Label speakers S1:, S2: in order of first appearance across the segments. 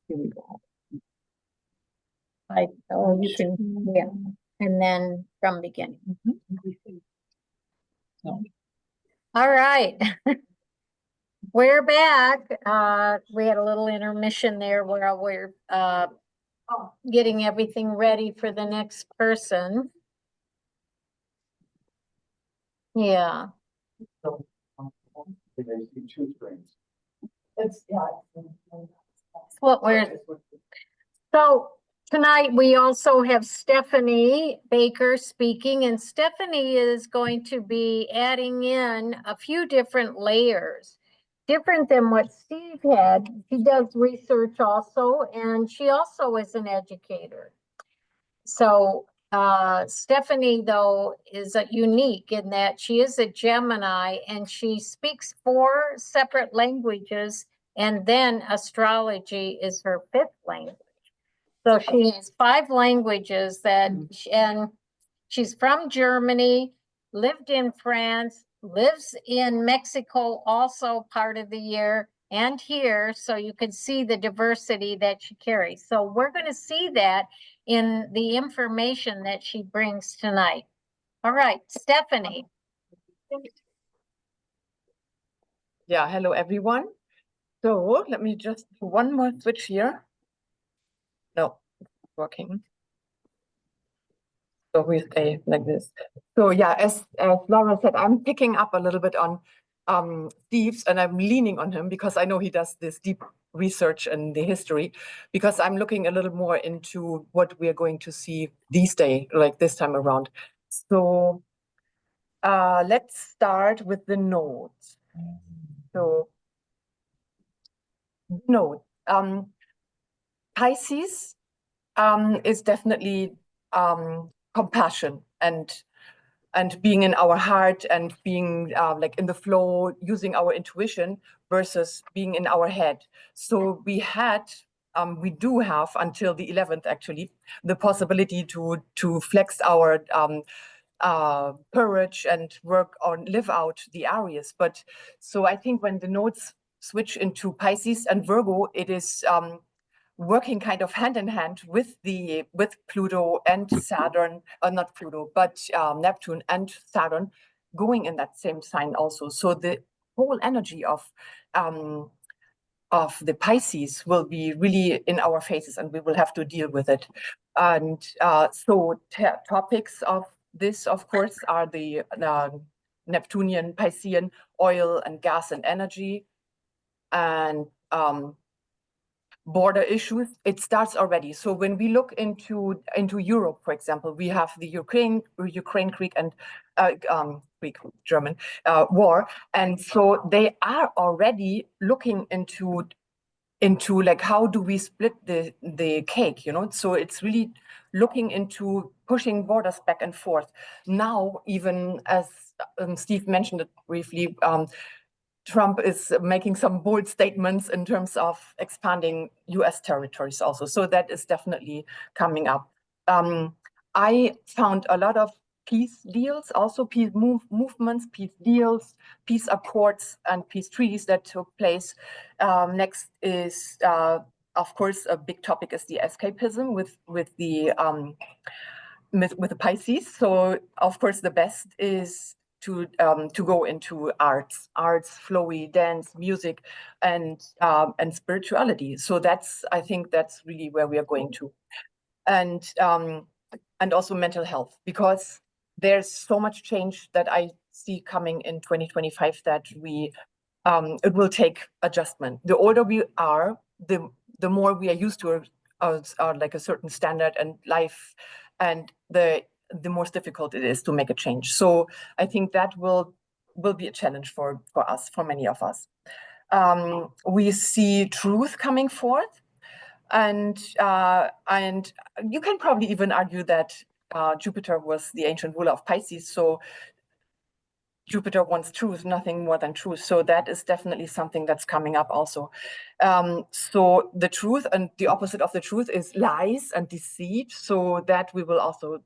S1: Here we go.
S2: Oh, you can, yeah, and then from beginning.
S1: So,
S2: All right. We're back. We had a little intermission there where we're getting everything ready for the next person. Yeah.
S1: it's, yeah.
S2: That's what we're, so tonight we also have Stephanie Baker speaking, and Stephanie is going to be adding in a few different layers, different than what Steve had. She does research also, and she also is an educator. So Stephanie, though, is unique in that she is a Gemini and she speaks 4 separate languages, and then astrology is her 5th language. So she has 5 languages that, and she's from Germany, lived in France, lives in Mexico also part of the year, and here, so you can see the diversity that she carries. So we're going to see that in the information that she brings tonight. All right, Stephanie.
S1: Yeah, hello everyone. So let me just do one more switch here. No, it's working. So we stay like this. So yeah, as Laura said, I'm picking up a little bit on Steve's, and I'm leaning on him because I know he does this deep research in the history, because I'm looking a little more into what we are going to see these days, like this time around. So let's start with the nodes. So node. Pisces is definitely compassion and being in our heart and being like in the flow, using our intuition versus being in our head. So we do have until the 11th actually the possibility to flex our courage and work on live out the areas. But so I think when the nodes switch into Pisces and Virgo, it is working kind of hand in hand with Pluto and Saturn, not Pluto, but Neptune and Saturn going in that same sign also. So the whole energy of the Pisces will be really in our faces, and we will have to deal with it. And so topics of this, of course, are the Neptunian, Piscean, oil and gas and energy, and border issues. It starts already. So when we look into Europe, for example, we have the Ukraine Greek and Greek German war, and so they are already looking into like how do we split the cake, you know? So it's really looking into pushing borders back and forth. Now, even as Steve mentioned it briefly, Trump is making some bold statements in terms of expanding US territories also. So that is definitely coming up. I found a lot of peace deals, also peace movements, peace deals, peace accords, and peace treaties that took place. Next is, of course, a big topic is the escapism with the Pisces. So, of course, the best is to go into arts, flowy dance, music, and spirituality. So I think that's really where we are going to, and also mental health, because there's so much change that I see coming in 2025 that it will take adjustment. The older we are, the more we are used to like a certain standard and life, and the more difficult it is to make a change. So I think that will be a challenge for us, for many of us. We see truth coming forth, and you can probably even argue that Jupiter was the ancient ruler of Pisces, so Jupiter wants truth, nothing more than truth. So that is definitely something that's coming up also. So the truth, and the opposite of the truth is lies and deceit. So that we will also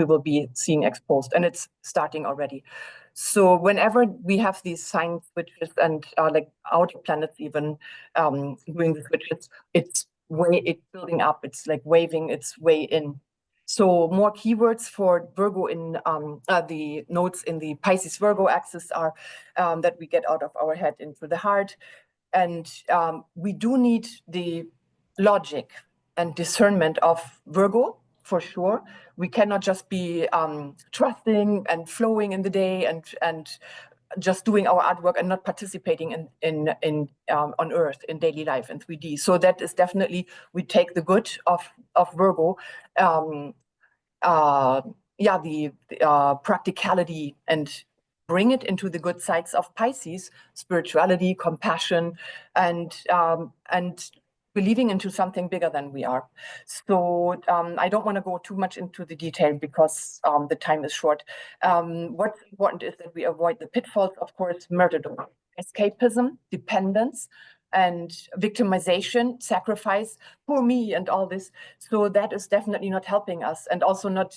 S1: will be seeing exposed, and it's starting already. So whenever we have these sign switches and like outer planets even doing the switches, it's building up. It's like waving its way in. So more keywords for Virgo in the nodes in the Pisces Virgo axis are that we get out of our head into the heart. And we do need the logic and discernment of Virgo, for sure. We cannot just be trusting and flowing in the day and just doing our artwork and not participating in on Earth in daily life in 3D. So that is definitely, we take the good of Virgo, the practicality, and bring it into the good sides of Pisces, spirituality, compassion, and believing into something bigger than we are. So I don't want to go too much into the detail because the time is short. What's important is that we avoid the pitfalls, of course, martyrdom, escapism, dependence, and victimization, sacrifice, poor me, and all this. So that is definitely not helping us, and also not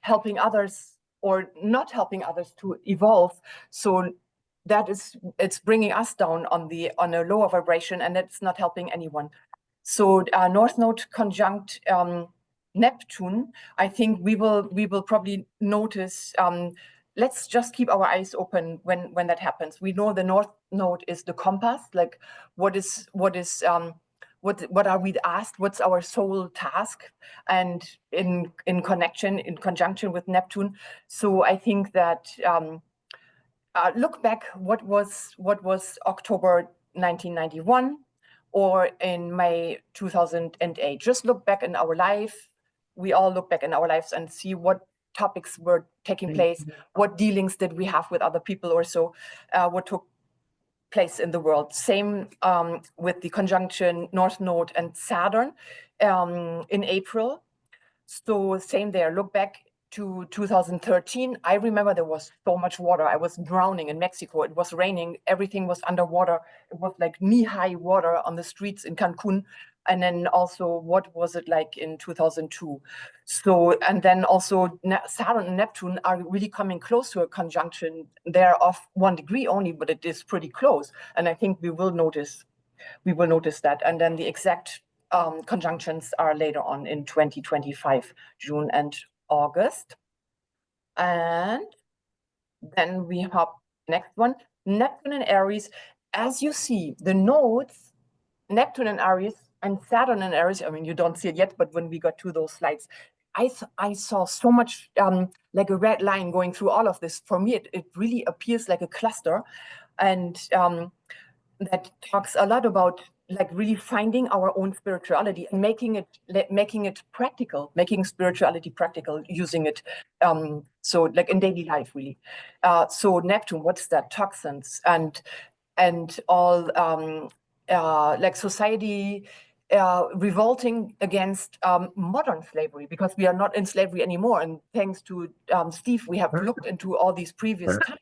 S1: helping others, or not helping others to evolve. So that is, it's bringing us down on a lower vibration, and it's not helping anyone. So North Node conjunct Neptune, I think we will probably notice. Let's just keep our eyes open when that happens. We know the North Node is the compass, like what are we asked? What's our soul task? And in conjunction with Neptune. So I think that look back, what was October 1991 or in May 2008. Just look back in our life. We all look back in our lives and see what topics were taking place, what dealings did we have with other people, or so, what took place in the world. Same with the conjunction North Node and Saturn in April. So same there. Look back to 2013. I remember there was so much water. I was drowning in Mexico. It was raining. Everything was underwater. It was like knee-high water on the streets in Cancun. And then also, what was it like in 2002? So, and then also Saturn and Neptune are really coming close to a conjunction. They're off 1 degree only, but it is pretty close. And I think we will notice that. And then the exact conjunctions are later on in 2025, June and August. And then we have next one, Neptune and Aries. As you see, the nodes, Neptune and Aries and Saturn and Aries, I mean, you don't see it yet, but when we got to those slides, I saw so much like a red line going through all of this. For me, it really appears like a cluster. And that talks a lot about like really finding our own spirituality and making it practical, making spirituality practical, using it so like in daily life, really. So Neptune, what's that? Toxins and all like society revolting against modern slavery, because we are not in slavery anymore. And thanks to Steve, we have looked into all these previous times.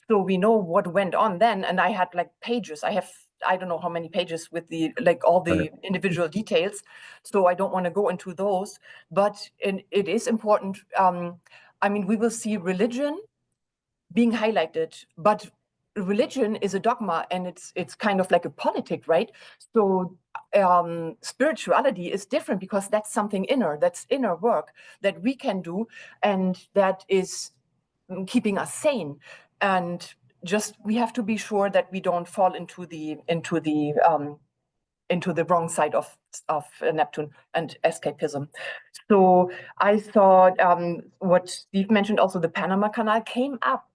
S1: So we know what went on then. And I had like pages. I don't know how many pages with the like all the individual details. So I don't want to go into those. But it is important. I mean, we will see religion being highlighted, but religion is a dogma, and it's kind of like a politic, right? So spirituality is different, because that's something inner, that's inner work that we can do, and that is keeping us sane. And just we have to be sure that we don't fall into the wrong side of Neptune and escapism. So I thought what Steve mentioned, also the Panama Canal came up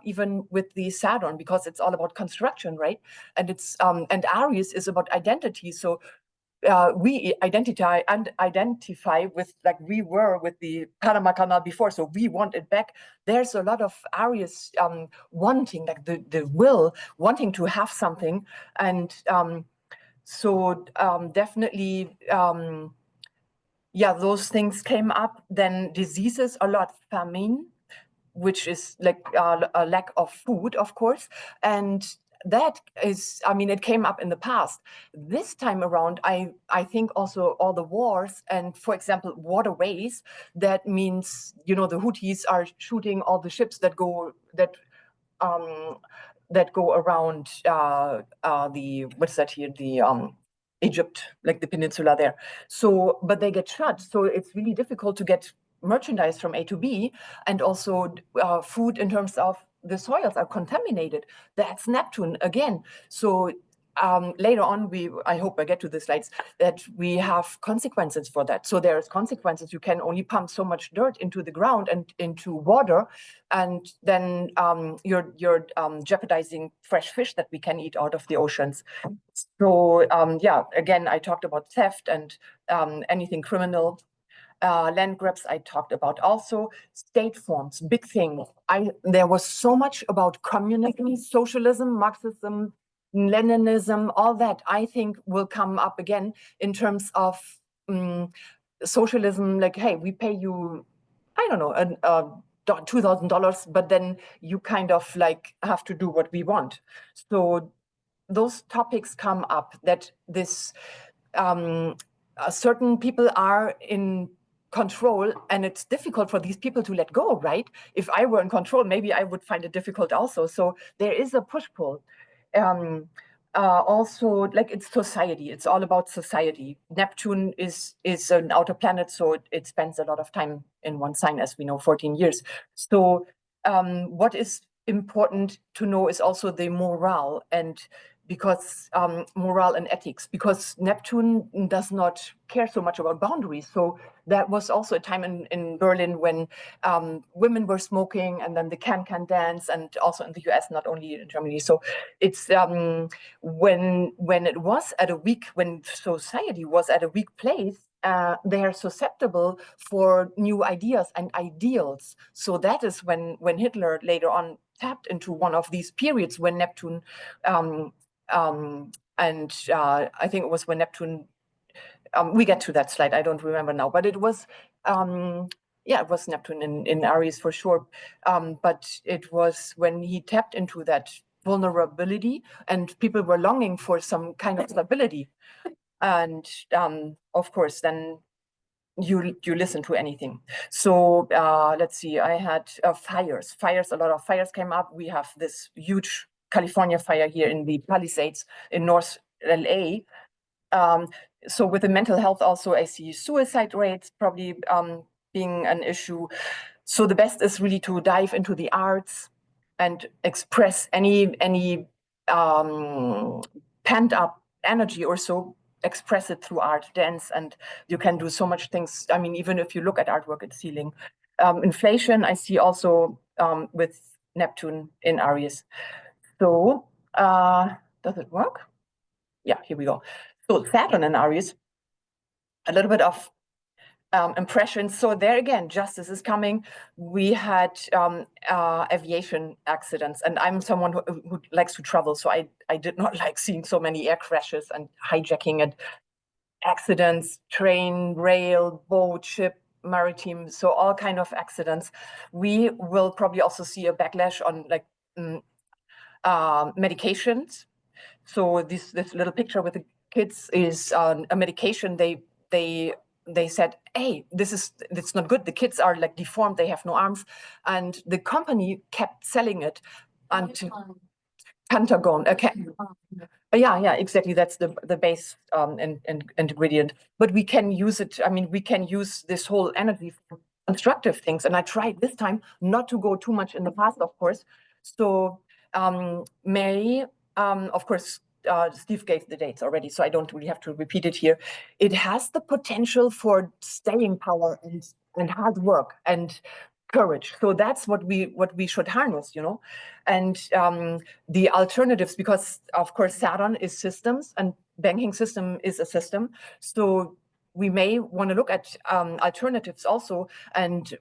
S1: even with the Saturn, because it's all about construction, right? And it's and Aries is about identity. So we identify with, like we were with the Panama Canal before, so we want it back. There's a lot of Aries wanting, like the will, wanting to have something. And so definitely, yeah, those things came up. Then diseases a lot, famine, which is like a lack of food, of course, and that is, I mean, it came up in the past. This time around, I think also all the wars and, for example, waterways, that means, you know, the Houthis are shooting all the ships that go around what's that here, the Egypt, like the peninsula there. So, but they get shut. So it's really difficult to get merchandise from A to B, and also food in terms of the soils are contaminated. That's Neptune again. So later on, I hope I get to the slides, that we have consequences for that. So there's consequences. You can only pump so much dirt into the ground and into water, and then you're jeopardizing fresh fish that we can eat out of the oceans. So yeah, again, I talked about theft and anything criminal. Land grabs I talked about. Also state forms, big thing. There was so much about communism, socialism, Marxism, Leninism, all that I think will come up again in terms of socialism. Like, hey, we pay you, I don't know, $2,000, but then you kind of like have to do what we want. So those topics come up, that this certain people are in control, and it's difficult for these people to let go, right? If I were in control, maybe I would find it difficult also. So there is a push-pull. Also, like, it's society. It's all about society. Neptune is an outer planet, so it spends a lot of time in one sign, as we know, 14 years. So what is important to know is also the morale, and because morale and ethics, because Neptune does not care so much about boundaries. So that was also a time in Berlin when women were smoking, and then the can dance, and also in the US, not only in Germany. So it's when it was at a weak, when society was at a weak place, they are susceptible for new ideas and ideals. So that is when Hitler later on tapped into one of these periods when Neptune and I think it was when Neptune, we get to that slide, I don't remember now, but it was, yeah, it was Neptune in Aries for sure. But it was when he tapped into that vulnerability, and people were longing for some kind of stability. And of course, then you listen to anything. So let's see, I had fires, a lot of fires came up. We have this huge California fire here in the Palisades in North LA. So with the mental health also, I see suicide rates probably being an issue. So the best is really to dive into the arts and express any pent up energy or so, express it through art, dance, and you can do so much things. I mean, even if you look at artwork, it's healing. Inflation, I see also with Neptune in Aries. So does it work? Yeah, here we go. So Saturn in Aries, a little bit of impressions. So there again, justice is coming. We had aviation accidents, and I'm someone who likes to travel, so I did not like seeing so many air crashes and hijacking and accidents, train, rail, boat, ship, maritime, so all kind of accidents. We will probably also see a backlash on like medications. So this little picture with the kids is a medication. They said, hey, it's not good. The kids are like deformed. They have no arms, and the company kept selling it until Pentagon. Okay. Yeah, exactly. That's the base and ingredient. But we can use it. I mean, we can use this whole energy for constructive things. And I tried this time not to go too much in the past, of course. So May, of course, Steve gave the dates already, so I don't really have to repeat it here. It has the potential for staying power and hard work and courage. So that's what we should harness, you know. And the alternatives, because of course Saturn is systems and banking system is a system. So we may want to look at alternatives also. And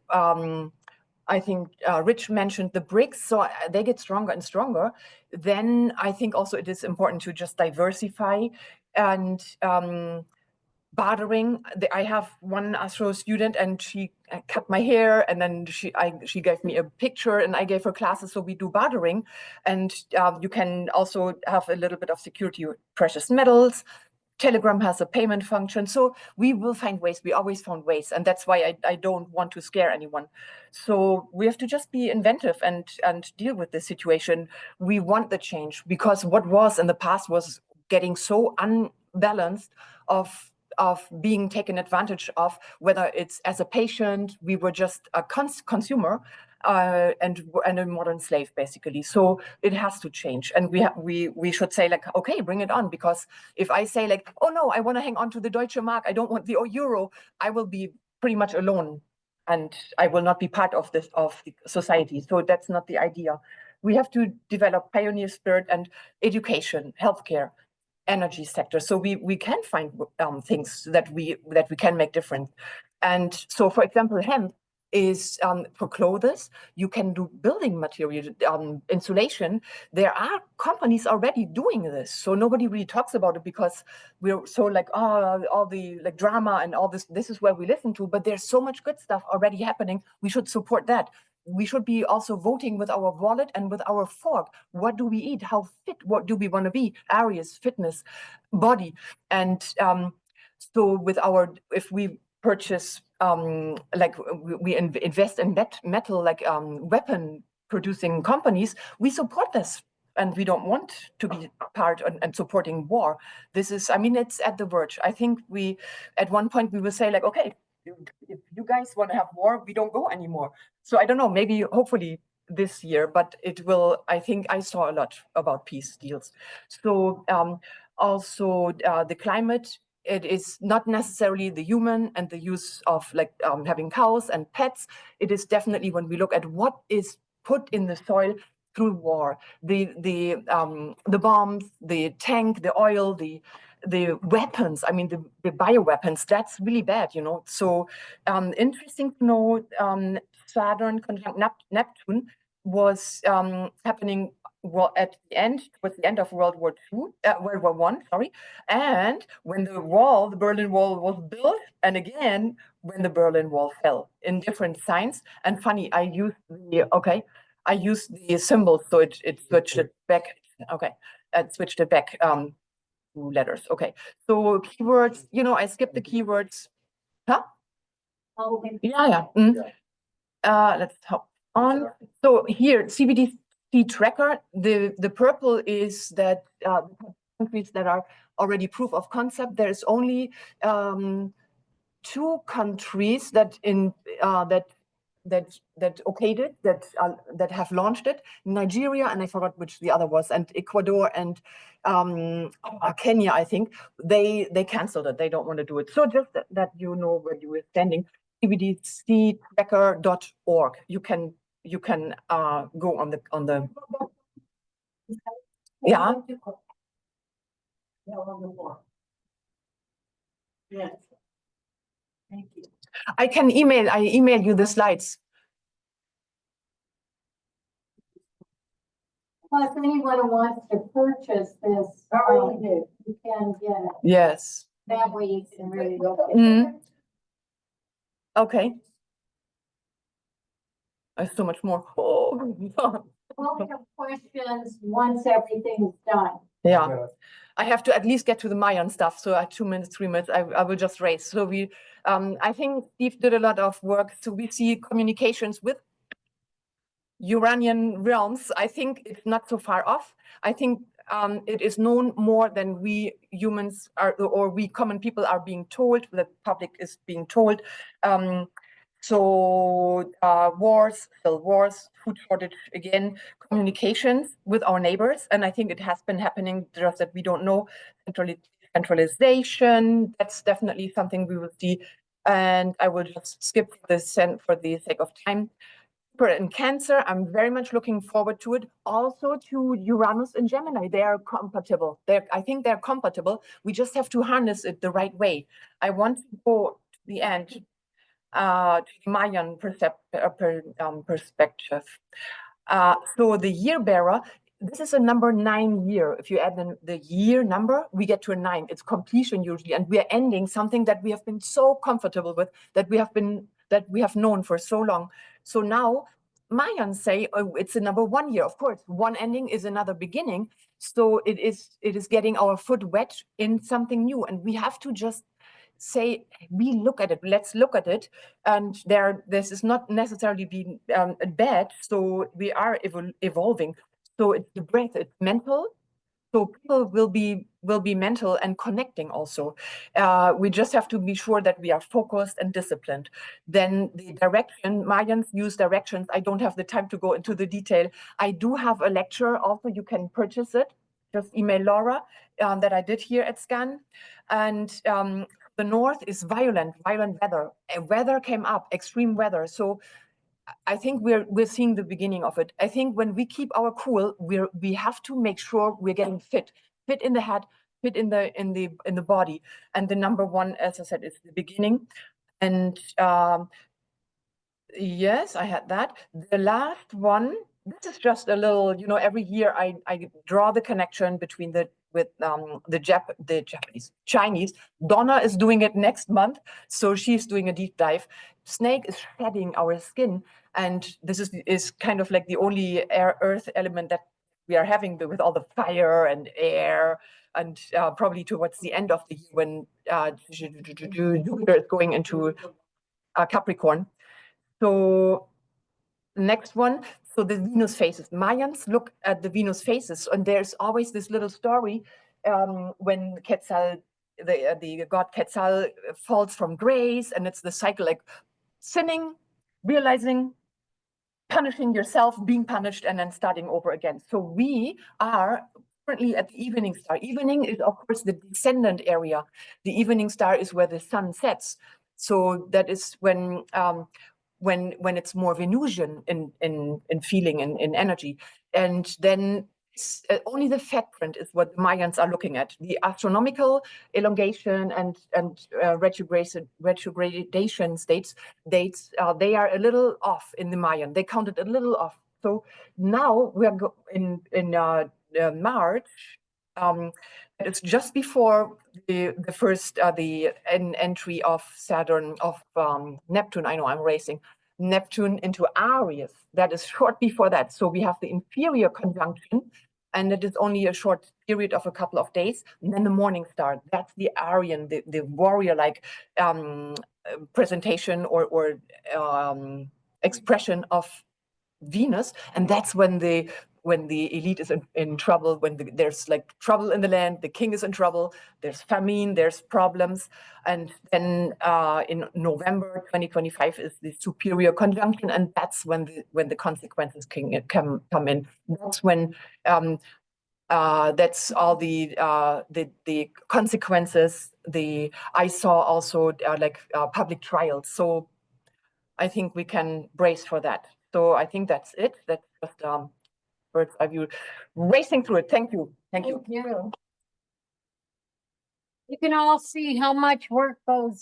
S1: I think Rich mentioned the BRICS, so they get stronger and stronger. Then I think also it is important to just diversify and bartering. I have one astro student, and she cut my hair, and then she gave me a picture, and I gave her classes. So we do bartering, and you can also have a little bit of security with precious metals. Telegram has a payment function, so we will find ways. We always found ways, and that's why I don't want to scare anyone. So we have to just be inventive and deal with the situation. We want the change, because what was in the past was getting so unbalanced of being taken advantage of, whether it's as a patient, we were just a consumer, and a modern slave, basically. So it has to change, and we should say, like, okay, bring it on. Because if I say, like, oh no, I want to hang on to the Deutsche Mark, I don't want the euro, I will be pretty much alone, and I will not be part of the society. So that's not the idea. We have to develop pioneer spirit and education, healthcare, energy sector, so we can find things that we can make difference. And so, for example, hemp is for clothes. You can do building material, insulation. There are companies already doing this, so nobody really talks about it, because we're so like, oh, all the like drama and all this is where we listen to. But there's so much good stuff already happening. We should support that. We should be also voting with our wallet and with our fork. What do we eat? How fit? What do we want to be? Areas, fitness, body. And so with if we purchase, like we invest in metal, like weapon producing companies, we support this. And we don't want to be part and supporting war. This is, I mean, it's at the verge. I think at one point we will say, like, okay, if you guys want to have war, we don't go anymore. So I don't know, maybe, hopefully this year, but it will. I think I saw a lot about peace deals. So also the climate, it is not necessarily the human and the use of like having cows and pets. It is definitely when we look at what is put in the soil through war, the bombs, the tank, the oil, the weapons, I mean, the bioweapons, that's really bad, you know. So interesting to know, Saturn conjunct Neptune was happening towards the end of World War I, sorry. And when the Berlin Wall was built, and again, when the Berlin Wall fell, in different signs. And funny, I used the symbols, so it switched it back. Okay, it switched it back. Letters. Okay. So keywords, I skipped the keywords. Huh? Yeah. Let's hop on. So here, CBDC tracker, the purple is that countries that are already proof of concept. There's only 2 countries that okayed it, that have launched it: Nigeria, and I forgot which the other was, and Ecuador and Kenya. I think they canceled it. They don't want to do it. So just that you know where you are standing. cbdctracker.org. You can go on the yeah. Yes. Thank you. I email you the slides.
S2: Well, if anyone wants to purchase this, you can get it.
S1: Yes.
S2: That way you can really look at it.
S1: Okay. So much more. Oh.
S2: We'll have questions once everything's done.
S1: Yeah. I have to at least get to the Mayan stuff. So at 2 minutes, 3 minutes, I will just race. So I think Steve did a lot of work. So we see communications with Uranian realms. I think it's not so far off. I think it is known more than we humans or we common people are being told, the public is being told. So wars, food shortage again, communications with our neighbors. And I think it has been happening, just that we don't know. Centralization, that's definitely something we will see. And I will just skip this for the sake of time. In Cancer, I'm very much looking forward to it. Also to Uranus and Gemini, they are compatible. I think they're compatible. We just have to harness it the right way. I want to go to the end, to the Mayan perspective. So the year bearer this is a number 9 year. If you add the year number, we get to a 9. It's completion usually, and we are ending something that we have been so comfortable with, that we have known for so long. So now Mayans say, oh, it's a number 1 year. Of course, one ending is another beginning. So it is getting our foot wet in something new, and we have to just say, we look at it, let's look at it. And this is not necessarily being bad. So we are evolving. So it's the breath, it's mental. So people will be mental and connecting also. We just have to be sure that we are focused and disciplined. Then the direction, Mayans use directions. I don't have the time to go into the detail. I do have a lecture also, you can purchase it. Just email Laura that I did here at SCAN. And the north is violent weather. Weather came up, extreme weather. So I think we're seeing the beginning of it. I think when we keep our cool, we have to make sure we're getting fit in the head, fit in the body. And the number 1, as I said, is the beginning. And yes, I had that. The last one, this is just a little, every year I draw the connection between the Chinese. Donna is doing it next month, so she's doing a deep dive. Snake is shedding our skin, and this is kind of like the only earth element that we are having with all the fire and air, and probably towards the end of the year when Jupiter is going into Capricorn. So next one, so the Venus phases. Mayans look at the Venus phases, and there's always this little story when Quetzal, the god Quetzal, falls from grace, and it's the cycle, like sinning, realizing, punishing yourself, being punished, and then starting over again. So we are currently at the evening star. Evening is, of course, the descendant area. The evening star is where the sun sets. So that is when it's more Venusian in feeling and in energy. And then only the fat print is what the Mayans are looking at. The astronomical elongation and retrogradation dates, they are a little off in the Mayan. They counted a little off. So now we are in March. It's just before the first the entry of Saturn, of Neptune. I know I'm racing. Neptune into Aries. That is short before that. So we have the inferior conjunction, and it is only a short period of a couple of days. And then the morning star. That's the Aryan, the warrior-like presentation or expression of Venus, and that's when the elite is in trouble, when there's like trouble in the land, the king is in trouble, there's famine, there's problems. And then in November 2025 is the superior conjunction, and that's when the consequences come in. That's when that's all the consequences. I saw also public trials. So I think we can brace for that. So I think that's it. That's just bird's eye view, racing through it. Thank you. Thank you.
S2: You can all see how much work goes